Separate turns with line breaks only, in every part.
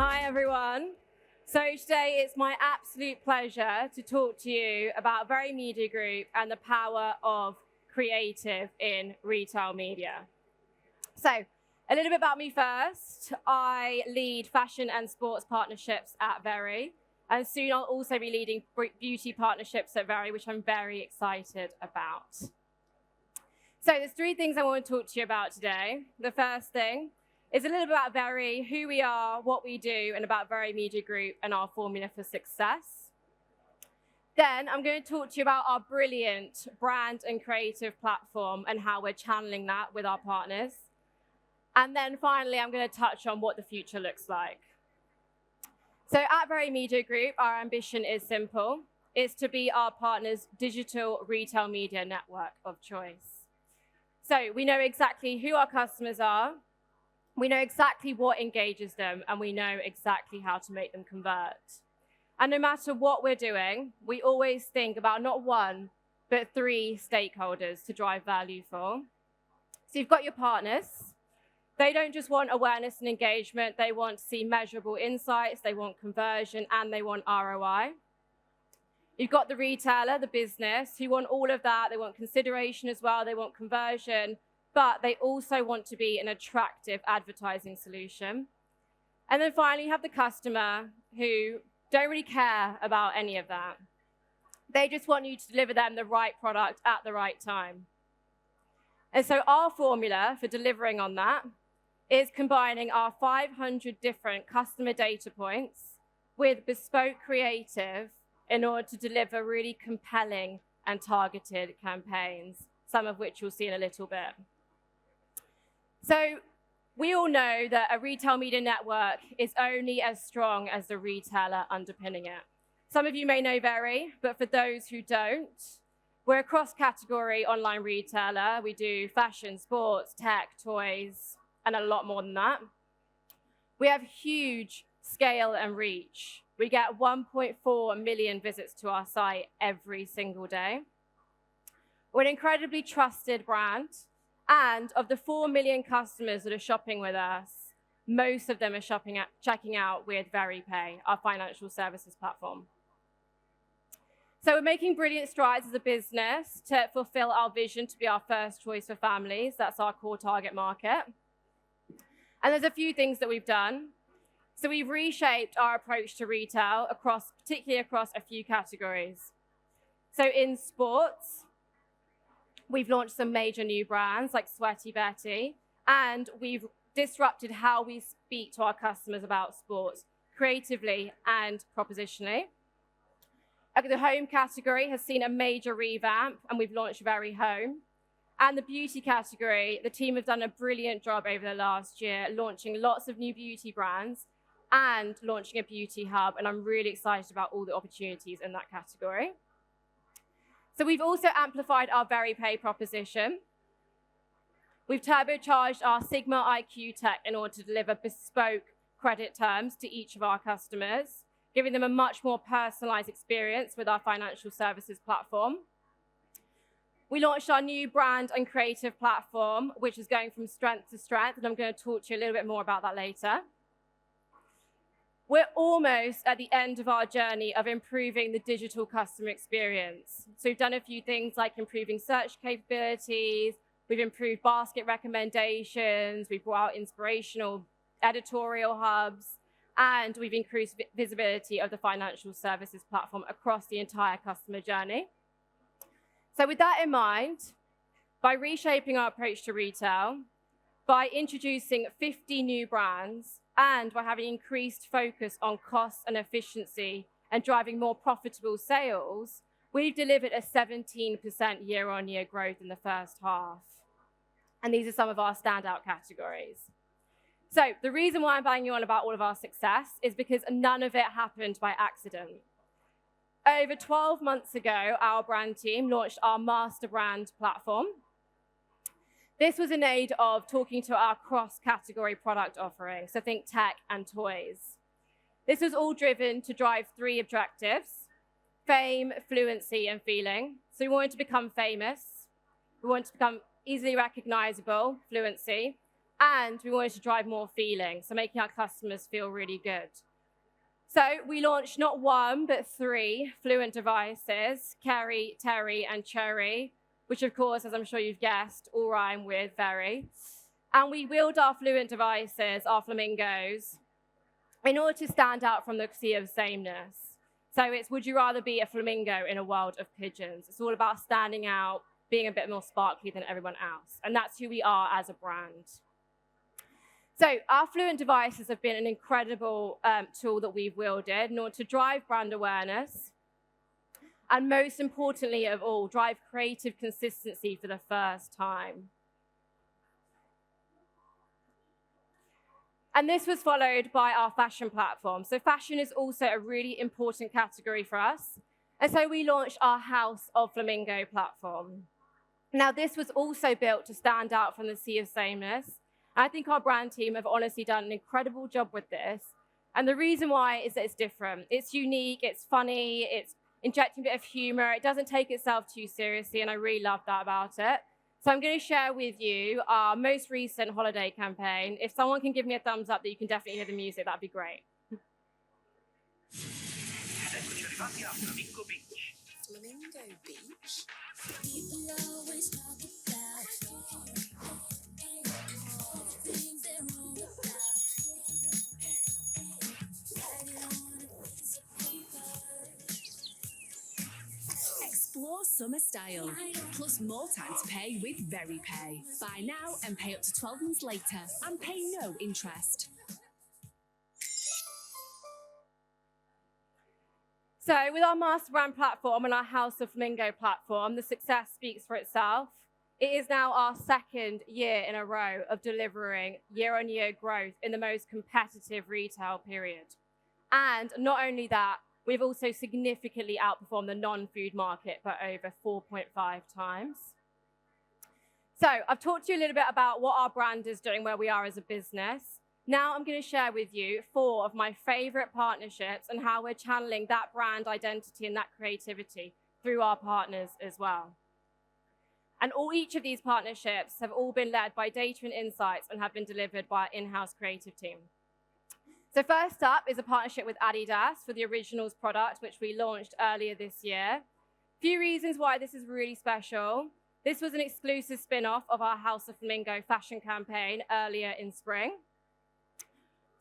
Hi, everyone. So today it's my absolute pleasure to talk to you about Very Media Group and the power of creative in retail media. So a little bit about me first. I lead fashion and sports partnerships at Very, and soon I'll also be leading beauty partnerships at Very, which I'm very excited about. So there's three things I want to talk to you about today. The first thing is a little bit about Very, who we are, what we do, and about Very Media Group and our formula for success. Then I'm going to talk to you about our brilliant brand and creative platform and how we're channeling that with our partners. And then finally, I'm going to touch on what the future looks like. So at Very Media Group, our ambition is simple. It's to be our partners' digital retail media network of choice. So we know exactly who our customers are, we know exactly what engages them, and we know exactly how to make them convert. And no matter what we're doing, we always think about not one, but three stakeholders to drive value for. So you've got your partners. They don't just want awareness and engagement, they want to see measurable insights, they want conversion, and they want ROI. You've got the retailer, the business, who want all of that. They want consideration as well, they want conversion, but they also want to be an attractive advertising solution. And then finally, you have the customer who don't really care about any of that. They just want you to deliver them the right product at the right time. And so our formula for delivering on that is combining our 500 different customer data points with bespoke creative in order to deliver really compelling and targeted campaigns, some of which you'll see in a little bit. So we all know that a retail media network is only as strong as the retailer underpinning it. Some of you may know Very, but for those who don't, we're a cross-category online retailer. We do fashion, sports, tech, toys, and a lot more than that. We have huge scale and reach. We get 1.4 million visits to our site every single day. We're an incredibly trusted brand. And of the 4 million customers that are shopping with us, most of them are checking out with VeryPay, our financial services platform. So we're making brilliant strides as a business to fulfill our vision to be our first choice for families. That's our core target market. And there's a few things that we've done. So we've reshaped our approach to retail, particularly across a few categories. So in sports, we've launched some major new brands like Sweaty Betty, and we've disrupted how we speak to our customers about sports creatively and propositionally. The home category has seen a major revamp, and we've launched Very Home. And the beauty category, the team have done a brilliant job over the last year, launching lots of new beauty brands and launching a beauty hub, and I'm really excited about all the opportunities in that category. So we've also amplified our VeryPay proposition. We've turbocharged our Sigma IQ tech in order to deliver bespoke credit terms to each of our customers, giving them a much more personalized experience with our financial services platform. We launched our new brand and creative platform, which is going from strength to strength, and I'm going to talk to you a little bit more about that later. We're almost at the end of our journey of improving the digital customer experience. So we've done a few things like improving search capabilities, we've improved basket recommendations, we've brought out inspirational editorial hubs, and we've increased visibility of the financial services platform across the entire customer journey. So with that in mind, by reshaping our approach to retail, by introducing 50 new brands, and by having increased focus on cost and efficiency and driving more profitable sales, we've delivered a 17% year-on-year growth in the first half. And these are some of our standout categories. So the reason why I'm banging you on about all of our success is because none of it happened by accident. Over 12 months ago, our brand team launched our master brand platform. This was in aid of talking to our cross-category product offering, so think tech and toys. This was all driven to drive three objectives: fame, fluency, and feeling. So we wanted to become famous. We wanted to become easily recognizable, fluency. And we wanted to drive more feeling, so making our customers feel really good. So we launched not one, but 3 Fluent devices, Kerry, Terry, and Cherry, which of course, as I'm sure you've guessed, all rhyme with very. And we wheeled our Fluent devices, our flamingos, in order to stand out from the sea of sameness. So it's, would you rather be a flamingo in a world of pigeons? It's all about standing out, being a bit more sparkly than everyone else. And that's who we are as a brand. So our Fluent devices have been an incredible tool that we've wielded in order to drive brand awareness, and most importantly of all, drive creative consistency for the first time. And this was followed by our fashion platform. So fashion is also a really important category for us. And so we launched our House of Flamingo platform. Now, this was also built to stand out from the sea of sameness. I think our brand team have honestly done an incredible job with this. And the reason why is that it's different. It's unique, it's funny, it's injecting a bit of humor. It doesn't take itself too seriously, and I really love that about it. So I'm going to share with you our most recent holiday campaign. If someone can give me a thumbs up that you can definitely hear the music, that'd be great.
Eccoci arrivati a Flamingo Beach.
Flamingo Beach? People always talk about things they're wrong about. Dragging on a piece of paper.
Explore summer style, plus more time to pay with Very Pay. Buy now and pay up to 12 months later and pay no interest.
So with our master brand platform and our House of Flamingo platform, the success speaks for itself. It is now our 2nd year in a row of delivering year-on-year growth in the most competitive retail period. And not only that, we've also significantly outperformed the non-food market by over 4.5 times. So I've talked to you a little bit about what our brand is doing, where we are as a business. Now I'm going to share with you 4 of my favorite partnerships and how we're channeling that brand identity and that creativity through our partners as well. And each of these partnerships have all been led by data and insights and have been delivered by our in-house creative team. So first up is a partnership with Adidas for the Originals product, which we launched earlier this year. Few reasons why this is really special. This was an exclusive spin-off of our House of Flamingo fashion campaign earlier in spring.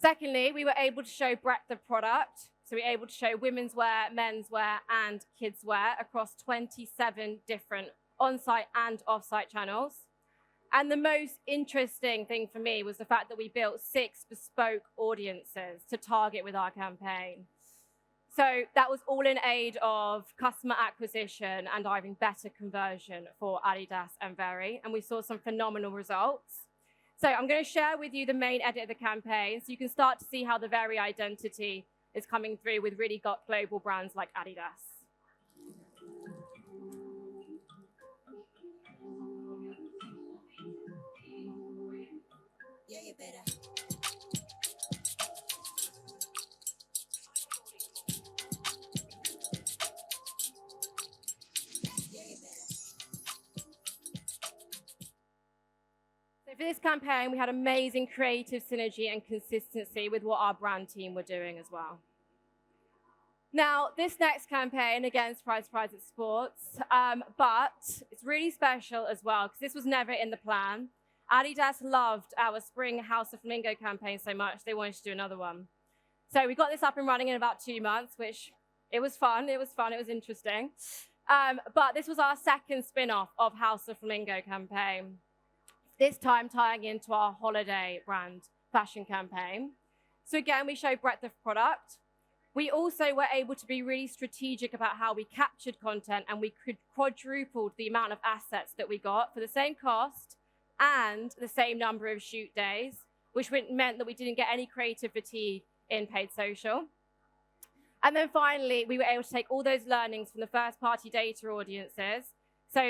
Secondly, we were able to show breadth of product. So we were able to show women's wear, men's wear, and kids wear across 27 different on-site and off-site channels. And the most interesting thing for me was the fact that we built 6 bespoke audiences to target with our campaign. So that was all in aid of customer acquisition and driving better conversion for Adidas and Very, and we saw some phenomenal results. So I'm going to share with you the main edit of the campaign so you can start to see how the Very identity is coming through with really global brands like Adidas.
Yeah, you better.
So for this campaign, we had amazing creative synergy and consistency with what our brand team were doing as well. Now, this next campaign, again, surprise, surprise, it's sports, but it's really special as well because this was never in the plan. Adidas loved our spring House of Flamingo campaign so much, they wanted to do another one. So we got this up and running in about 2 months, which it was fun, it was interesting. But this was our 2nd spin-off of House of Flamingo campaign. This time tying into our holiday brand fashion campaign. So again, we showed breadth of product. We also were able to be really strategic about how we captured content, and we quadrupled the amount of assets that we got for the same cost and the same number of shoot days, which meant that we didn't get any creative fatigue in paid social. And then finally, we were able to take all those learnings from the first-party data audiences. So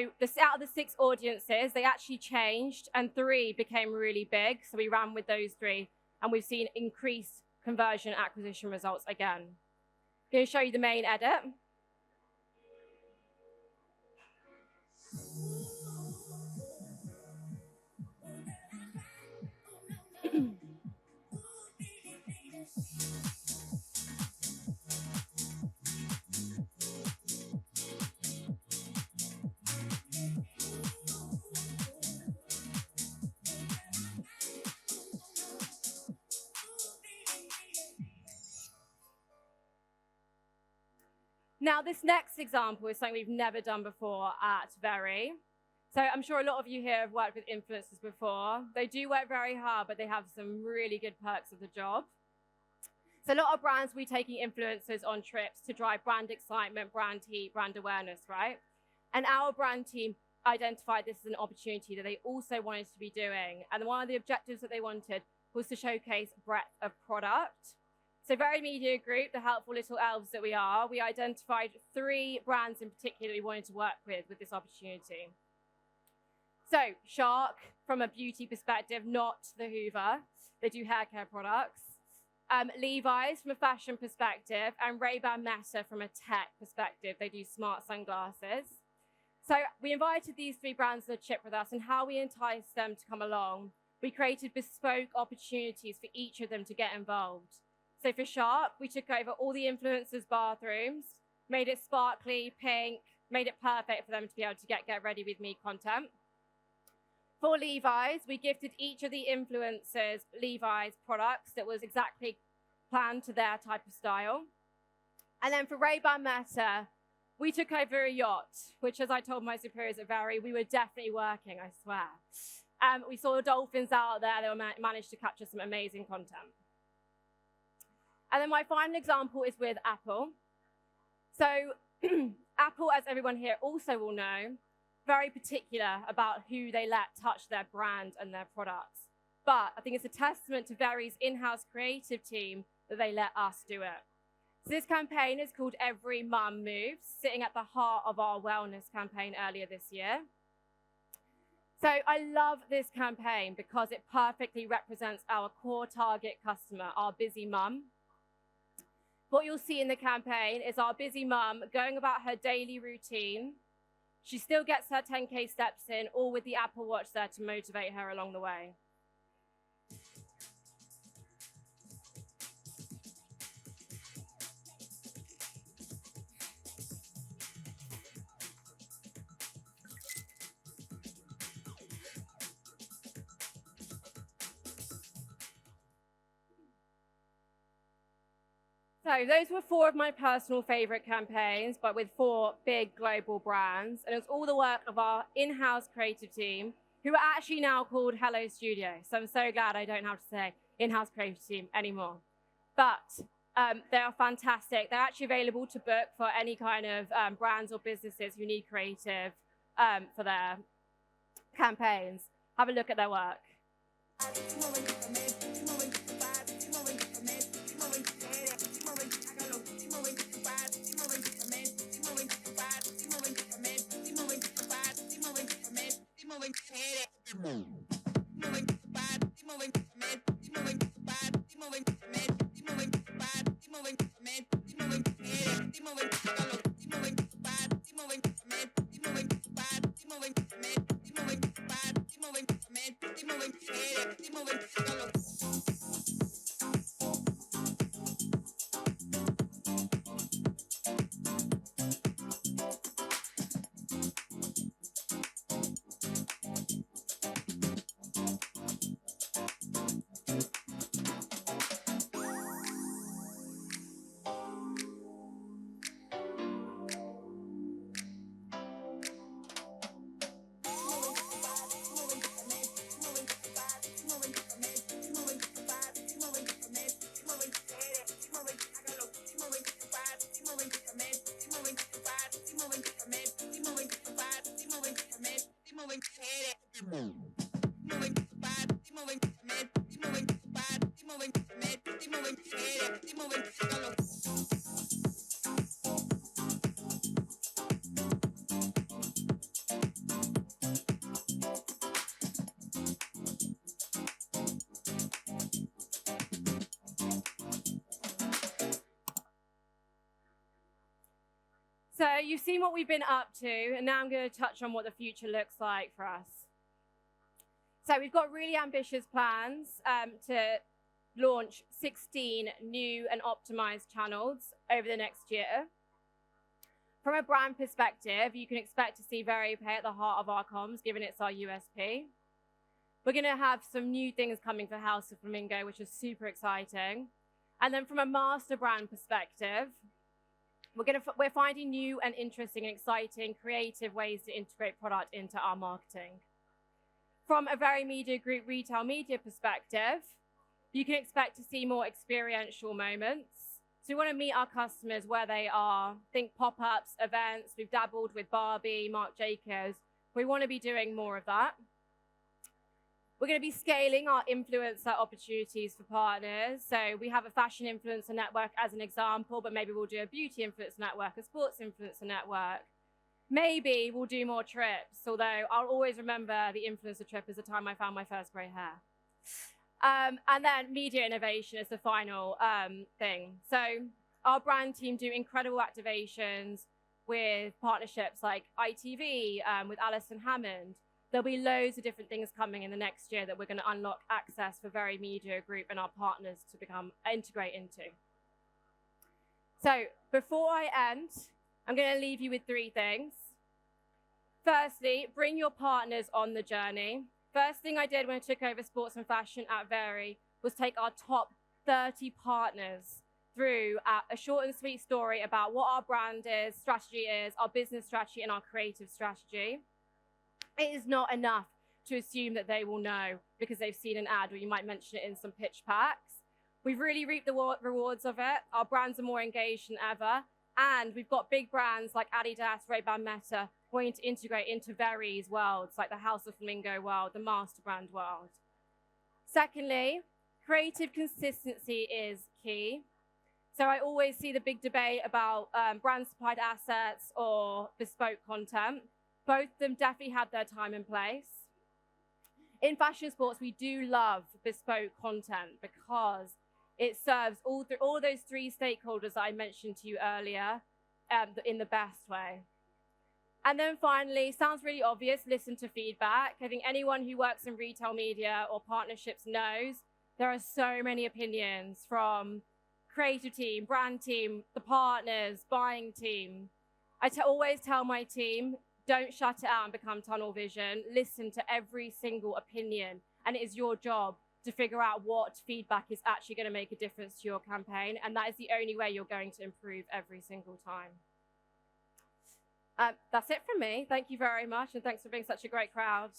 out of the 6 audiences, they actually changed, and 3 became really big. So we ran with those 3, and we've seen increased conversion acquisition results again. I'm going to show you the main edit. Now, this next example is something we've never done before at Very. So I'm sure a lot of you here have worked with influencers before. They do work very hard, but they have some really good perks of the job. So a lot of brands, we taking influencers on trips to drive brand excitement, brand heat, brand awareness, right? And our brand team identified this as an opportunity that they also wanted to be doing. And one of the objectives that they wanted was to showcase breadth of product. So Very Media Group, the helpful little elves that we are, we identified 3 brands in particular we wanted to work with this opportunity. So Shark, from a beauty perspective, not the Hoover. They do hair care products. Levi's from a fashion perspective, and Ray-Ban Meta from a tech perspective. They do smart sunglasses. So we invited these 3 brands to chip with us, and how we enticed them to come along. We created bespoke opportunities for each of them to get involved. So for Shark, we took over all the influencers' bathrooms, made it sparkly, pink, made it perfect for them to be able to get ready with me content. For Levi's, we gifted each of the influencers Levi's products that was exactly planned to their type of style. And then for Ray-Ban Meta, we took over a yacht, which, as I told my superiors at Very, we were definitely working, I swear. We saw the dolphins out there. They managed to capture some amazing content. And then my final example is with Apple. So Apple, as everyone here also will know, very particular about who they let touch their brand and their products. But I think it's a testament to Very's in-house creative team that they let us do it. So this campaign is called Every Mum Moves, sitting at the heart of our wellness campaign earlier this year. So I love this campaign because it perfectly represents our core target customer, our busy mum. What you'll see in the campaign is our busy mum going about her daily routine. She still gets her 10K steps in, all with the Apple Watch there to motivate her along the way. So those were 4 of my personal favorite campaigns, but with 4 big global brands. And it was all the work of our in-house creative team, who are actually now called Hello Studio. So I'm so glad I don't have to say in-house creative team anymore. But they are fantastic. They're actually available to book for any kind of brands or businesses who need creative for their campaigns. Have a look at their work. So you've seen what we've been up to, and now I'm going to touch on what the future looks like for us. So we've got really ambitious plans to launch 16 new and optimized channels over the next year. From a brand perspective, you can expect to see Very Pay at the heart of our comms, given it's our USP. We're going to have some new things coming for House of Flamingo, which is super exciting. And then from a master brand perspective, We're finding new and interesting and exciting, creative ways to integrate product into our marketing. From a Very Media Group retail media perspective, you can expect to see more experiential moments. So we want to meet our customers where they are. Think pop-ups, events. We've dabbled with Barbie, Marc Jacobs. We want to be doing more of that. We're going to be scaling our influencer opportunities for partners. So we have a fashion influencer network as an example, but maybe we'll do a beauty influencer network, a sports influencer network. Maybe we'll do more trips, although I'll always remember the influencer trip as the time I found my first grey hair. And then media innovation is the final thing. So our brand team do incredible activations with partnerships like ITV, with Alison Hammond. There'll be loads of different things coming in the next year that we're going to unlock access for Very Media Group and our partners to integrate into. So before I end, I'm going to leave you with 3 things. Firstly, bring your partners on the journey. First thing I did when I took over sports and fashion at Very was take our top 30 partners through a short and sweet story about what our brand is, strategy is, our business strategy, and our creative strategy. It is not enough to assume that they will know because they've seen an ad, or you might mention it in some pitch packs. We've really reaped the rewards of it. Our brands are more engaged than ever. And we've got big brands like Adidas, Ray-Ban Meta, wanting to integrate into Very's worlds, like the House of Flamingo world, the master brand world. Secondly, creative consistency is key. So I always see the big debate about brand supplied assets or bespoke content. Both of them definitely have their time and place. In fashion sports, we do love bespoke content because it serves all those 3 stakeholders that I mentioned to you earlier in the best way. And then finally, sounds really obvious, listen to feedback. I think anyone who works in retail media or partnerships knows there are so many opinions from creative team, brand team, the partners, buying team. I always tell my team, don't shut it out and become tunnel vision. Listen to every single opinion. And it is your job to figure out what feedback is actually going to make a difference to your campaign. And that is the only way you're going to improve every single time. That's it from me. Thank you very much. And thanks for being such a great crowd.